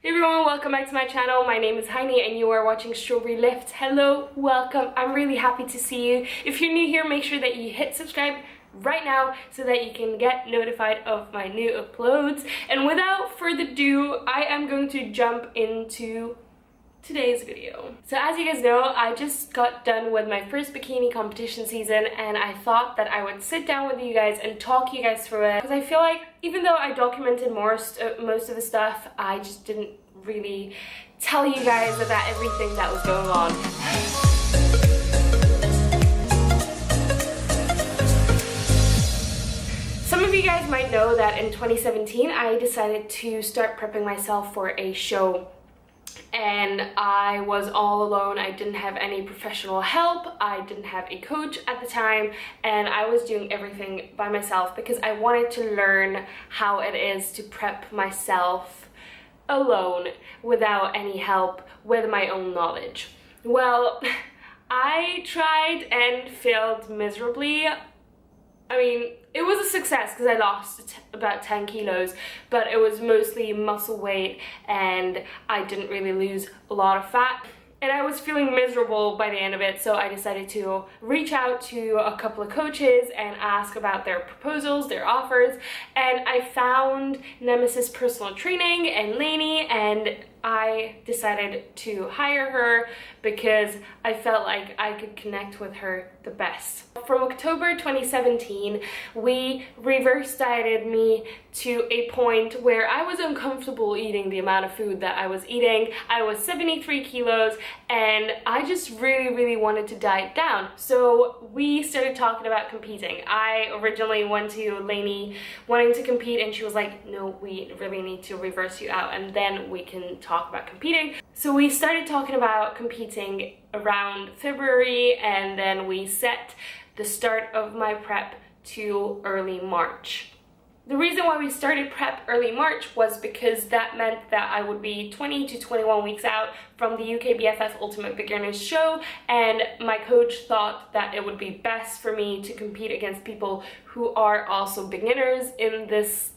Hey everyone, welcome back to my channel. My name is Heini and you are watching Strawberry Lift. Hello, welcome. I'm really happy to see you. If you're new here, make sure that you hit subscribe right now so that you can get notified of my new uploads. And without further ado, I am going to jump into today's video. So as you guys know, I just got done with my first bikini competition season and I thought that I would sit down with you guys and talk you guys through it, because I feel like even though I documented most of the stuff, I just didn't really tell you guys about everything that was going on. Some of you guys might know that in 2017 I decided to start prepping myself for a show. And I was all alone. I didn't have any professional help. I didn't have a coach at the time, and I was doing everything by myself because I wanted to learn how it is to prep myself alone without any help with my own knowledge. Well, I tried and failed miserably. I mean, it was a success because I lost about 10 kilos, but it was mostly muscle weight and I didn't really lose a lot of fat. And I was feeling miserable by the end of it, so I decided to reach out to a couple of coaches and ask about their proposals, their offers, and I found Nemesis Personal Training and Lainey, and I decided to hire her because I felt like I could connect with her the best. From October 2017, we reverse dieted me to a point where I was uncomfortable eating the amount of food that I was eating. I was 73 kilos and I just really wanted to diet down. So we started talking about competing. I originally went to Lainey wanting to compete and she was like, no, we really need to reverse you out and then we can talk about competing. So we started talking about competing around February, and then we set the start of my prep to early March. The reason why we started prep early March was because that meant that I would be 20 to 21 weeks out from the UKBFF Ultimate Beginners show, and my coach thought that it would be best for me to compete against people who are also beginners in this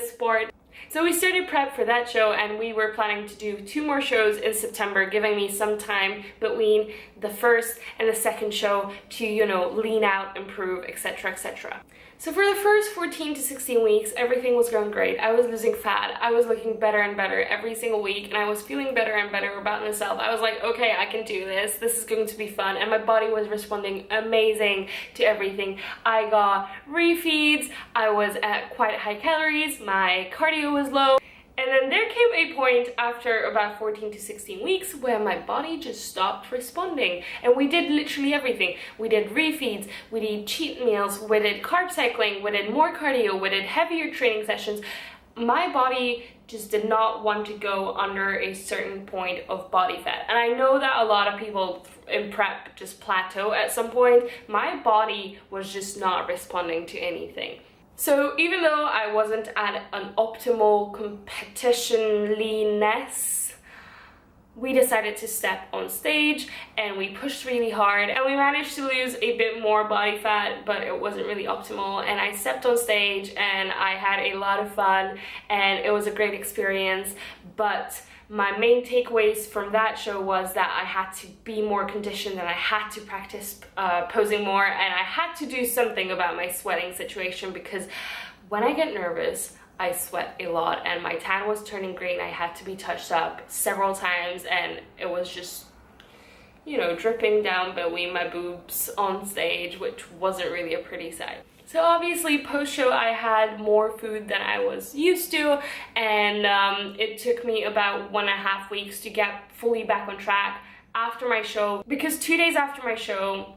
sport. So we started prep for that show and we were planning to do 2 more shows in September, giving me some time between the first and the second show to, you know, lean out, improve, etc, etc. So for the first 14 to 16 weeks, everything was going great. I was losing fat. I was looking better and better every single week and I was feeling better and better about myself. I was like, okay, I can do this. This is going to be fun. And my body was responding amazing to everything. I got refeeds. I was at quite high calories. My cardio was low. And then there came a point after about 14 to 16 weeks where my body just stopped responding. And we did literally everything. We did refeeds, we did cheat meals, we did carb cycling, we did more cardio, we did heavier training sessions. My body just did not want to go under a certain point of body fat. And I know that a lot of people in prep just plateau at some point. My body was just not responding to anything. So even though I wasn't at an optimal competition leanness, we decided to step on stage and we pushed really hard and we managed to lose a bit more body fat, but it wasn't really optimal. And I stepped on stage and I had a lot of fun and it was a great experience. But my main takeaways from that show was that I had to be more conditioned and I had to practice posing more, and I had to do something about my sweating situation because when I get nervous, I sweat a lot and my tan was turning green. I had to be touched up several times and it was just, you know, dripping down between my boobs on stage, which wasn't really a pretty sight. So obviously post-show I had more food than I was used to, and it took me about 1.5 weeks to get fully back on track after my show, because 2 days after my show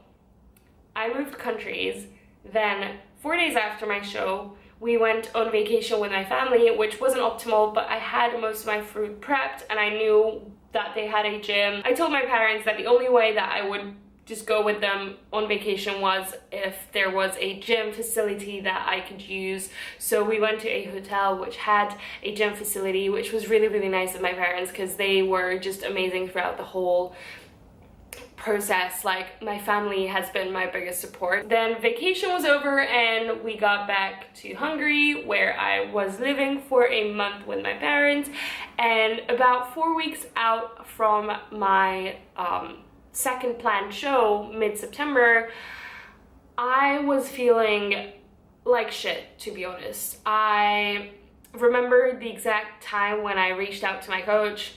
I moved countries. Then 4 days after my show we went on vacation with my family, which wasn't optimal, but I had most of my food prepped and I knew that they had a gym. I told my parents that the only way that I would just go with them on vacation was if there was a gym facility that I could use. So we went to a hotel which had a gym facility, which was really nice of my parents because they were just amazing throughout the whole process. Like, my family has been my biggest support. Then vacation was over and we got back to Hungary, where I was living for a month with my parents, and about 4 weeks out from my second planned show, mid-September, I was feeling like shit, to be honest. I remember the exact time when I reached out to my coach.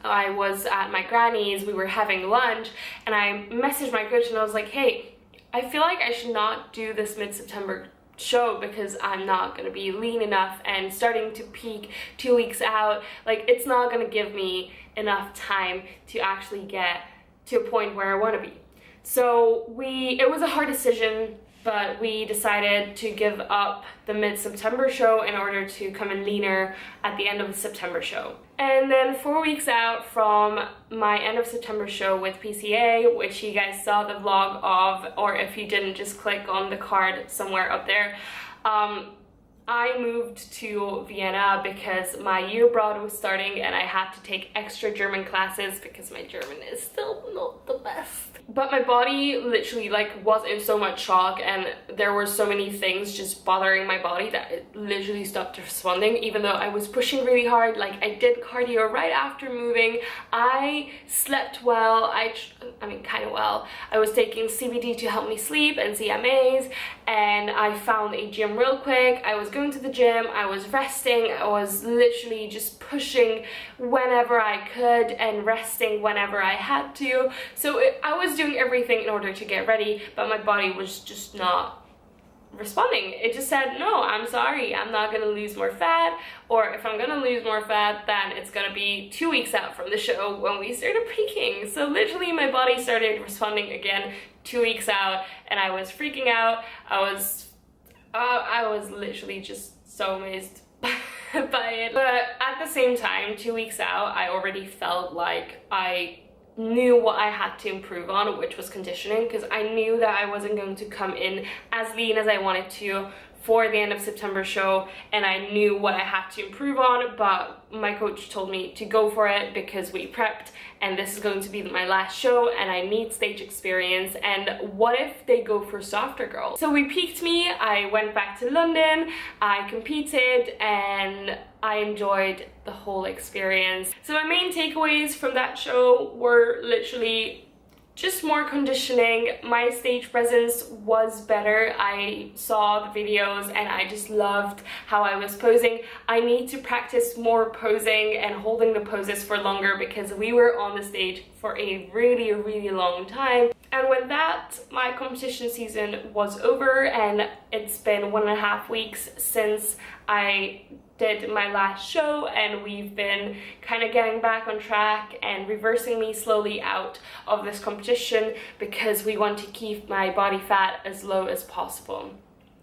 I was at my granny's, we were having lunch, and I messaged my coach and I was like, hey, I feel like I should not do this mid-September show because I'm not gonna be lean enough, and starting to peak 2 weeks out, like, it's not gonna give me enough time to actually get to a point where I want to be. So it was a hard decision, but we decided to give up the mid-September show in order to come in leaner at the end of the September show. And then 4 weeks out from my end of September show with PCA, which you guys saw the vlog of, or if you didn't, just click on the card somewhere up there, I moved to Vienna because my year abroad was starting and I had to take extra German classes because my German is still not the best. But my body literally like was in so much shock, and there were so many things just bothering my body that it literally stopped responding, even though I was pushing really hard. Like, I did cardio right after moving. I slept well. I mean, kind of well. I was taking CBD to help me sleep and CMAs, and I found a gym real quick. I was going to the gym, I was resting, I was literally just pushing whenever I could and resting whenever I had to. So I was doing everything in order to get ready, but my body was just not responding. It just said, no, I'm sorry, I'm not gonna lose more fat, or if I'm gonna lose more fat, then it's gonna be 2 weeks out from the show when we started peaking. So literally my body started responding again 2 weeks out, and I was freaking out. I was literally just so amazed by it. But at the same time, 2 weeks out, I already felt like I knew what I had to improve on, which was conditioning, because I knew that I wasn't going to come in as lean as I wanted to for the end of September show, and I knew what I had to improve on, but my coach told me to go for it because we prepped and this is going to be my last show and I need stage experience, and what if they go for softer girls? So we peaked me, I went back to London, I competed, and I enjoyed the whole experience. So my main takeaways from that show were literally just more conditioning. My stage presence was better. I saw the videos and I just loved how I was posing. I need to practice more posing and holding the poses for longer because we were on the stage for a really long time. And with that, my competition season was over, and it's been 1.5 weeks since I did my last show, and we've been kind of getting back on track and reversing me slowly out of this competition because we want to keep my body fat as low as possible.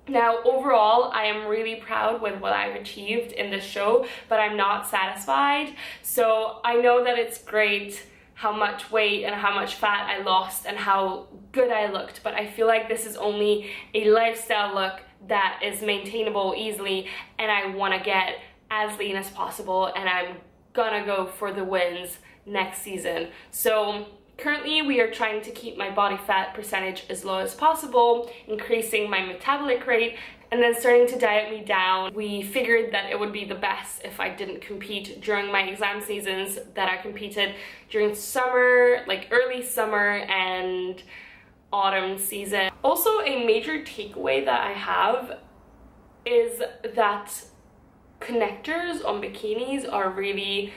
Now, overall, I am really proud with what I've achieved in this show, but I'm not satisfied. So I know that it's great how much weight and how much fat I lost and how good I looked, but I feel like this is only a lifestyle look that is maintainable easily, and I want to get as lean as possible, and I'm gonna go for the wins next season. So currently we are trying to keep my body fat percentage as low as possible, increasing my metabolic rate, and then starting to diet me down. We figured that it would be the best if I didn't compete during my exam seasons, that I competed during summer, like early summer and autumn season. Also, a major takeaway that I have is that connectors on bikinis are really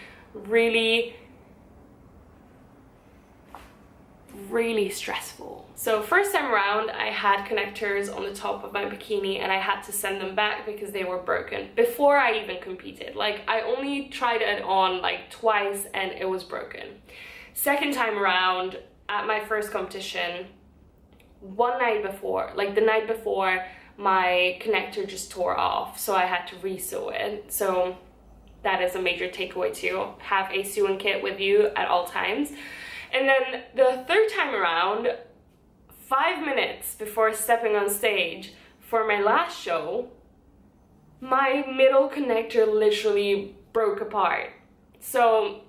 stressful. So first time around, I had connectors on the top of my bikini and I had to send them back because they were broken before I even competed. Like, I only tried it on like twice and it was broken. Second time around, at my first competition, one night before, like the night before, my connector just tore off, so I had to re-sew it. So that is a major takeaway too. Have a sewing kit with you at all times. And then the third time around, 5 minutes before stepping on stage for my last show, my middle connector literally broke apart. So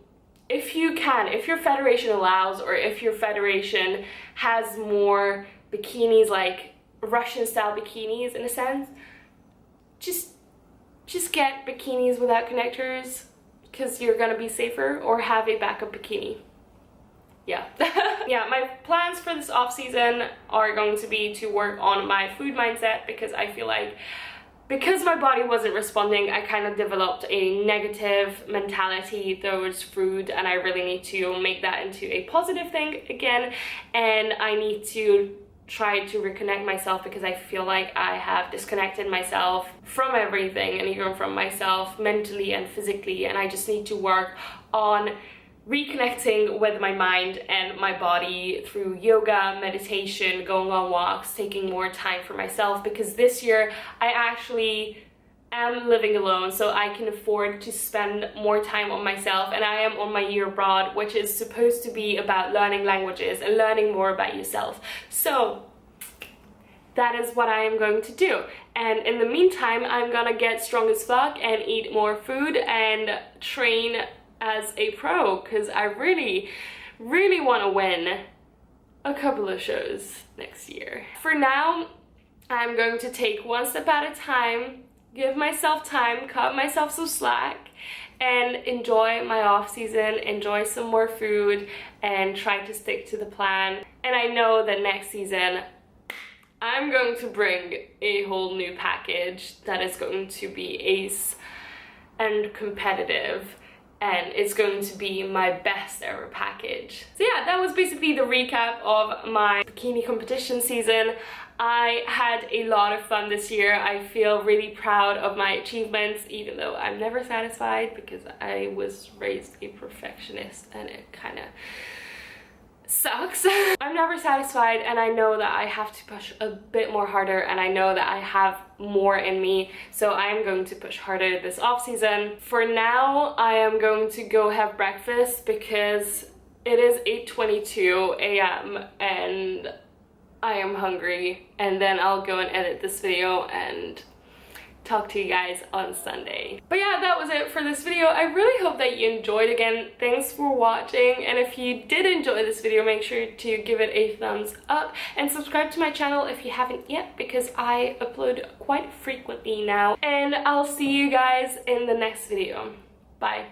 if you can, if your federation allows, or if your federation has more bikinis, like Russian style bikinis in a sense, just get bikinis without connectors, because you're gonna be safer, or have a backup bikini. Yeah. Yeah, my plans for this off season are going to be to work on my food mindset, because I feel like because my body wasn't responding, I kind of developed a negative mentality towards food, and I really need to make that into a positive thing again. And I need to try to reconnect myself, because I feel like I have disconnected myself from everything, and even from myself mentally and physically, and I just need to work on reconnecting with my mind and my body through yoga, meditation, going on walks, taking more time for myself, because this year I actually am living alone, so I can afford to spend more time on myself, and I am on my year abroad, which is supposed to be about learning languages and learning more about yourself. So that is what I am going to do, and in the meantime I'm gonna get strong as fuck and eat more food and train as a pro, because I really want to win a couple of shows next year. For now, I'm going to take one step at a time, give myself time, cut myself some slack, and enjoy my off season, enjoy some more food, and try to stick to the plan. And I know that next season I'm going to bring a whole new package that is going to be ace and competitive, and it's going to be my best ever package. So yeah, that was basically the recap of my bikini competition season. I had a lot of fun this year. I feel really proud of my achievements, even though I'm never satisfied, because I was raised a perfectionist and it kind of sucks. I'm never satisfied, and I know that I have to push a bit more harder, and I know that I have more in me, so I'm going to push harder this off season. For now, I am going to go have breakfast, because it is 8:22 a.m. and I am hungry, and then I'll go and edit this video and talk to you guys on Sunday. But yeah, that was it for this video. I really hope that you enjoyed. Again, thanks for watching, and if you did enjoy this video, make sure to give it a thumbs up and subscribe to my channel if you haven't yet, because I upload quite frequently now. And I'll see you guys in the next video. Bye.